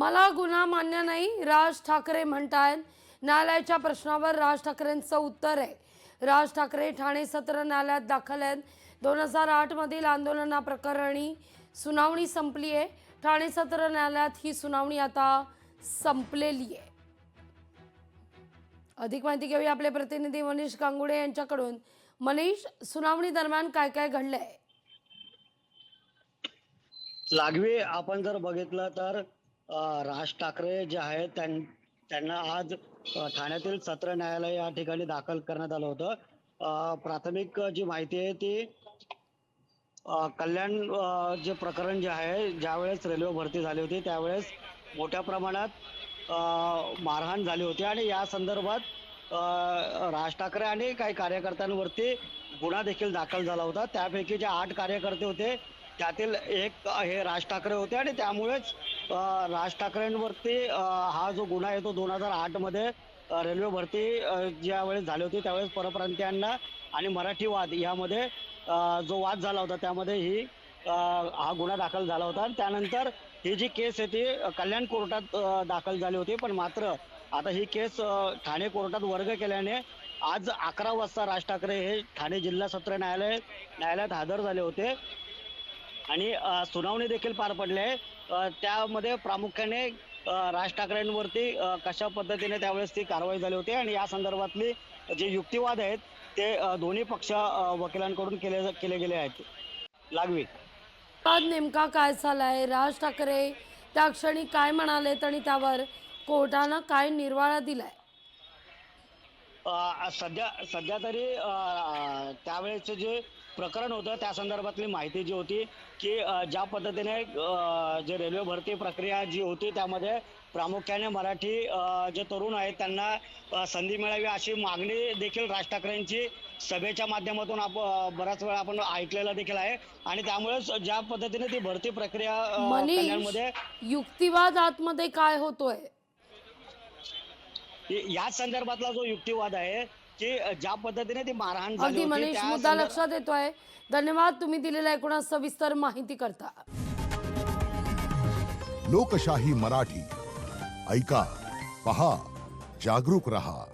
मला गुन्हा मान्य नाही, राज ठाकरे म्हणतायत। न्यायालयाच्या प्रश्नावर राज ठाकरेंचं उत्तर आहे। राज ठाकरे ठाणे सत्र न्यायालयात दाखल आहेत। 2008 मधील आंदोलनाप्रकरणी सुनावणी संपली आहे। ठाणे सत्र न्यायालयात ही सुनावणी आता संपलेली आहे। अधिक माहिती घेऊया आपले प्रतिनिधी मनीष गांगुडे यांच्याकडून। मनीष, सुनावणी दरम्यान काय काय घडलंय? लागवी आपण जर बघितलं तर राज ठाकरे जे आहेत त्यांना आज ठाण्यातील सत्र न्यायालय या ठिकाणी दाखल करण्यात आलं होतं। प्राथमिक जी माहिती आहे ती कल्याण जे प्रकरण जे आहे, ज्यावेळेस रेल्वे भरती झाली होती त्यावेळेस मोठ्या प्रमाणात मारहाण झाली होती आणि या संदर्भात राज ठाकरे आणि काही कार्यकर्त्यांवरती गुन्हा देखील दाखल झाला होता। त्यापैकी जे 8 कार्यकर्ते होते त्यातील एक हे राज ठाकरे होते आणि त्यामुळेच राज ठाकरेंवरती हा जो गुन्हा आहे तो 2008 मध्ये रेल्वे भरती ज्यावेळेस झाली होती त्यावेळेस परप्रांतीयांना आणि मराठीवाद यामध्ये जो वाद झाला होता त्यामध्ये हा गुन्हा दाखल झाला होता। त्यानंतर ही जी केस आहे ती कल्याण कोर्टात दाखल झाली होती, पण मात्र आता ही केस ठाणे कोर्टात वर्ग केल्याने आज 11 वाजता राज ठाकरे हे ठाणे जिल्हा सत्र न्यायालयात हजर झाले होते आणि सुनावणी देखील पार पडली आहे। त्यामध्ये प्रामुख्याने राज ठाकरेंवरती कशा पद्धतीने त्यावेळेस ती कारवाई झाली होती आणि या संदर्भातली जे युक्तिवाद आहेत ते दोन्ही पक्ष वकिलांकडून केले गेले आहेत। लागवी आज नेमका काय झालाय? राज ठाकरे त्या क्षणी काय म्हणालेत आणि त्यावर कोर्टानं काय निर्वाळा दिलाय? सध्या तरी त्यावेळेचं जे प्रकरण होतं त्या संदर्भातली माहिती जी होती की ज्या पद्धतीने जे रेल्वे भरती प्रक्रिया जी होती त्यामध्ये प्रामुख्याने मराठी जे तरुण आहेत त्यांना संधी मिळावी अशी मागणी देखील राज ठाकरेंची सभेच्या माध्यमातून बराच वेळा आपण ऐकलेला देखील आहे आणि त्यामुळेच ज्या पद्धतीने ती भरती प्रक्रिया कल्याणमध्ये युक्तिवाद आतमध्ये काय होतोय याच संदर्भातला जो युक्तिवाद आहे की ज्या पद्धतीने ती मारहाण झाली अगदी होती मनीष, मुद्दा लक्षात येतोय। धन्यवाद तुम्ही दिलेल्या एकूण सविस्तर माहिती करता। लोकशाही मराठी ऐका, पहा, जागरूक रहा।